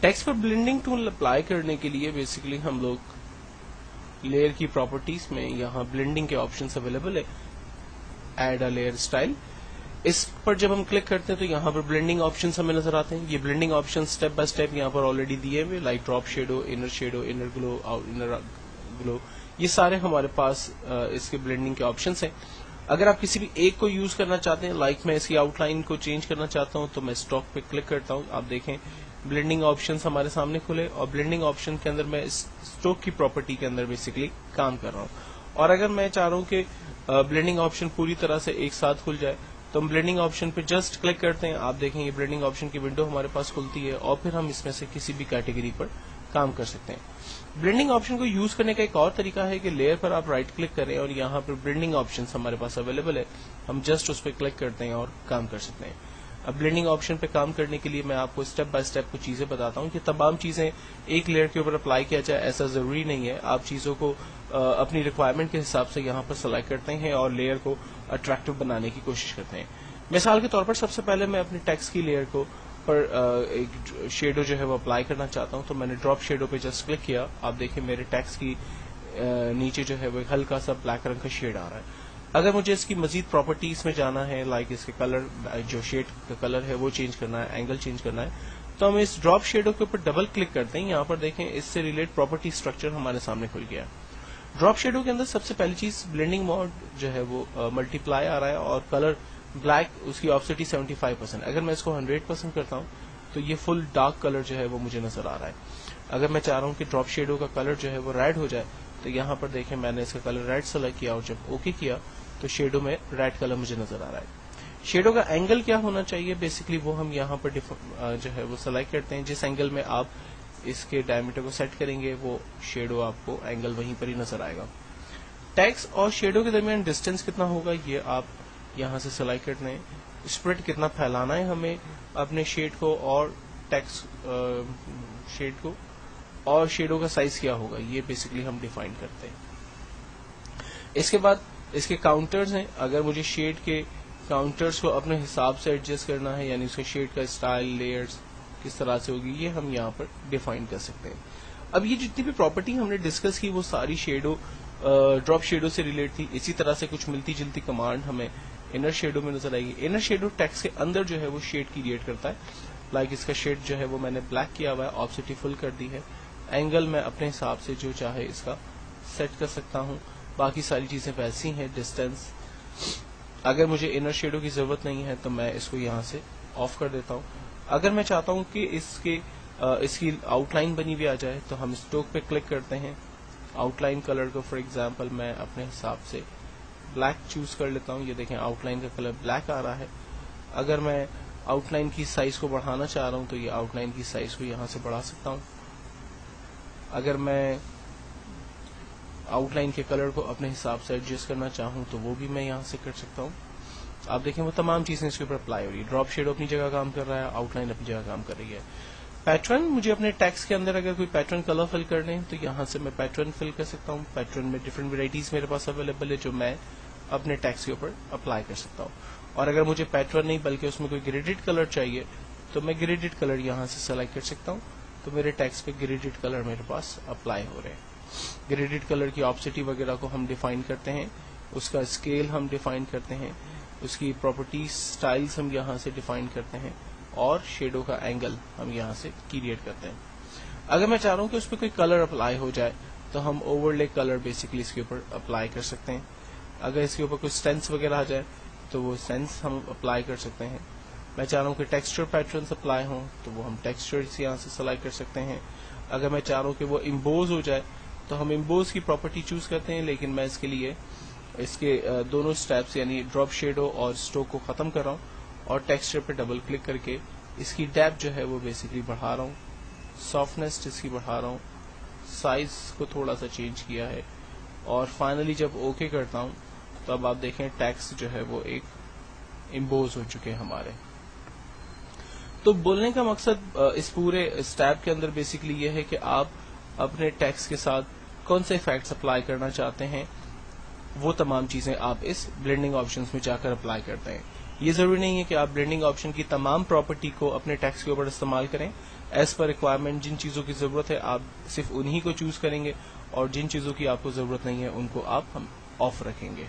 Text पर blending tool apply करने के लिए बेसिकली हम लोग लेयर की प्रॉपर्टीज में यहाँ ब्लेंडिंग के ऑप्शंस अवेलेबल है, एड अ लेयर स्टाइल। इस पर जब हम क्लिक करते हैं तो यहाँ पर ब्लेंडिंग ऑप्शंस हमें नजर आते हैं। ये blending option step by step यहाँ पर ऑलरेडी दिए हुए, like drop shadow, inner glow, inner glow, ये सारे हमारे पास इसके ब्लेंडिंग के ऑप्शंस हैं। अगर आप किसी भी एक को यूज करना चाहते हैं, लाइक मैं इसकी आउटलाइन को चेंज करना चाहता हूं, तो मैं स्टॉक पे क्लिक करता हूं। आप देखें ब्लेंडिंग ऑप्शंस हमारे सामने खुले और ब्लेंडिंग ऑप्शन के अंदर मैं स्टॉक की प्रॉपर्टी के अंदर बेसिकली काम कर रहा हूं। और अगर मैं चाह रहा हूं कि ब्लेंडिंग ऑप्शन पूरी तरह से एक साथ खुल जाए तो हम ब्लेंडिंग ऑप्शन पे जस्ट क्लिक करते हैं। आप देखें ये ब्लेंडिंग ऑप्शन की विंडो हमारे पास खुलती है और फिर हम इसमें से किसी भी कैटेगरी पर काम कर सकते हैं। ब्लेंडिंग ऑप्शन को यूज करने का एक और तरीका है कि लेयर पर आप राइट क्लिक करें और यहाँ पर ब्लेंडिंग ऑप्शन हमारे पास अवेलेबल है, हम जस्ट उस पर क्लिक करते हैं और काम कर सकते हैं। अब ब्लेंडिंग ऑप्शन पे काम करने के लिए मैं आपको स्टेप बाय स्टेप कुछ चीजें बताता हूँ कि तमाम चीजें एक लेयर के ऊपर अप्लाई किया जाए ऐसा जरूरी नहीं है। आप चीजों को अपनी रिक्वायरमेंट के हिसाब से यहाँ पर सेलेक्ट करते हैं और लेयर को अट्रैक्टिव बनाने की कोशिश करते हैं। मिसाल के तौर पर सबसे पहले मैं अपनी टेक्स्ट की लेयर को पर एक शेडो जो है वो अप्लाई करना चाहता हूं, तो मैंने ड्रॉप शेडो पे जस्ट क्लिक किया। आप देखें मेरे टेक्स्ट की नीचे जो है वो एक हल्का सा ब्लैक रंग का शेड आ रहा है। अगर मुझे इसकी मजीद प्रॉपर्टीज में जाना है, लाइक इसके कलर, जो शेड का कलर है वो चेंज करना है, एंगल चेंज करना है, तो हम इस ड्रॉप शेडो के ऊपर डबल क्लिक करते हैं। यहाँ पर देखें इससे रिलेटेड प्रॉपर्टी स्ट्रक्चर हमारे सामने खुल गया। ड्रॉप शेडो के अंदर सबसे पहली चीज ब्लेंडिंग मोड जो है वो मल्टीप्लाई आ रहा है और कलर ब्लैक, उसकी ऑफसेटी 75%। अगर मैं इसको 100% करता हूं तो ये फुल डार्क कलर जो है वो मुझे नजर आ रहा है। अगर मैं चाह रहा हूं कि ड्रॉप शेडो का कलर जो है वो रेड हो जाए तो यहाँ पर देखें मैंने इसका कलर रेड सेलेक्ट किया और जब ओके किया तो शेडो में रेड कलर मुझे नजर आ रहा है। शेडो का एंगल क्या होना चाहिए बेसिकली वो हम यहाँ पर जो है वो सेलेक्ट करते हैं। जिस एंगल में आप इसके डायमीटर को सेट करेंगे वो शेडो आपको एंगल वहीं पर ही नजर आएगा। टेक्स्ट और शेडो के दरमियान डिस्टेंस कितना होगा ये आप यहाँ से सिलेक्ट करते हैं। स्प्रेड कितना फैलाना है हमें अपने शेड को और टेक्स्ट शेड को, और शेडो का साइज क्या होगा ये बेसिकली हम डिफाइन करते हैं। इसके बाद इसके काउंटर्स हैं। अगर मुझे शेड के काउंटर्स को अपने हिसाब से एडजस्ट करना है, यानी उसके शेड का स्टाइल, लेयर्स किस तरह से होगी, ये हम यहाँ पर डिफाइन कर सकते हैं। अब ये जितनी भी प्रॉपर्टी हमने डिस्कस की वो सारी शेडो ड्रॉप शेडो से रिलेट थी। इसी तरह से कुछ मिलती जुलती कमांड हमें इनर शेडो में नजर आएगी। इनर शेडो टेक्स्ट के अंदर जो है वो शेड क्रिएट करता है। लाइक इसका शेड जो है वो मैंने ब्लैक किया हुआ है, ऑब्जेक्टिव फुल कर दी है। एंगल मैं अपने हिसाब से जो चाहे इसका सेट कर सकता हूं। बाकी सारी चीजें वैसी हैं। डिस्टेंस, अगर मुझे इनर शेडो की जरूरत नहीं है तो मैं इसको यहाँ से ऑफ कर देता हूँ। अगर मैं चाहता हूँ कि इसकी आउटलाइन बनी हुई आ जाए तो हम स्ट्रोक पे क्लिक करते हैं। आउटलाइन कलर को फॉर एग्जाम्पल मैं अपने हिसाब से ब्लैक चूज कर लेता हूँ। ये देखें आउटलाइन का कलर ब्लैक आ रहा है। अगर मैं आउटलाइन की साइज को बढ़ाना चाह रहा हूँ तो ये आउटलाइन की साइज को यहाँ से बढ़ा सकता हूँ। अगर मैं आउटलाइन के कलर को अपने हिसाब से एडजस्ट करना चाहूँ तो वो भी मैं यहाँ से कर सकता हूँ। आप देखें वो तमाम चीजें इसके ऊपर अप्लाई हो रही है। ड्रॉप शेडो अपनी जगह काम कर रहा है, आउटलाइन अपनी जगह काम कर रही है। पैटर्न, मुझे अपने टेक्स्ट के अंदर अगर कोई पैटर्न कलर फिल करने हैं तो यहाँ से मैं पैटर्न फिल कर सकता हूँ। पैटर्न में डिफरेंट वेराइटीज मेरे पास अवेलेबल है जो मैं अपने टेक्स्ट के ऊपर अप्लाई कर सकता हूँ। और अगर मुझे पैटर्न नहीं बल्कि उसमें कोई ग्रेडेड कलर चाहिए तो मैं ग्रेडेड कलर यहाँ से सेलेक्ट कर सकता हूँ। तो मेरे टेक्स्ट पे ग्रेडेड कलर मेरे पास अप्लाई हो रहे हैं। ग्रेडेड कलर की ऑब्जेक्टिव वगैरह को हम डिफाइन करते हैं, उसका स्केल हम डिफाइन करते हैं, उसकी प्रॉपर्टीज स्टाइल्स हम यहाँ से डिफाइन करते हैं और शेडो का एंगल हम यहाँ से क्रिएट करते हैं। अगर मैं चाह रहा हूँ कि उस पर कोई कलर अप्लाई हो जाए तो हम ओवरले कलर बेसिकली इसके ऊपर अप्लाई कर सकते हैं। अगर इसके ऊपर कोई स्टेंस वगैरह आ जाए तो वो स्टेंस हम अप्लाई कर सकते हैं। मैं चाह रहा हूँ कि टेक्सचर पैटर्न अप्लाई हों तो वो हम टेक्सचर यहाँ से सेलेक्ट कर सकते हैं। अगर मैं चाह रहा हूँ कि वो इम्बोज हो जाए तो हम इम्बोज की प्रॉपर्टी चूज करते हैं, लेकिन मैं इसके लिए इसके दोनों स्टेप्स यानी ड्रॉप शेडो और स्ट्रोक को खत्म कर रहा हूँ और टेक्सचर पे डबल क्लिक करके इसकी डेप्थ जो है वो बेसिकली बढ़ा रहा हूँ, सॉफ्टनेस इसकी बढ़ा रहा हूँ, साइज को थोड़ा सा चेंज किया है और फाइनली जब ओके करता हूँ तो अब आप देखें टेक्स्ट जो है वो एक इम्बोज हो चुके हैं हमारे। तो बोलने का मकसद इस पूरे स्टेप के अंदर बेसिकली ये है कि आप अपने टेक्स्ट के साथ कौन से इफेक्ट्स अप्लाई करना चाहते हैं वो तमाम चीजें आप इस ब्लेंडिंग ऑप्शंस में जाकर अप्लाई करते हैं। یہ ضروری نہیں ہے کہ آپ بلینڈنگ آپشن کی تمام پراپرٹی کو اپنے ٹیکسٹ کے اوپر استعمال کریں. ایز پر ریکوائرمنٹ جن چیزوں کی ضرورت ہے آپ صرف انہی کو چوز کریں گے اور جن چیزوں کی آپ کو ضرورت نہیں ہے ان کو آپ آف رکھیں گے.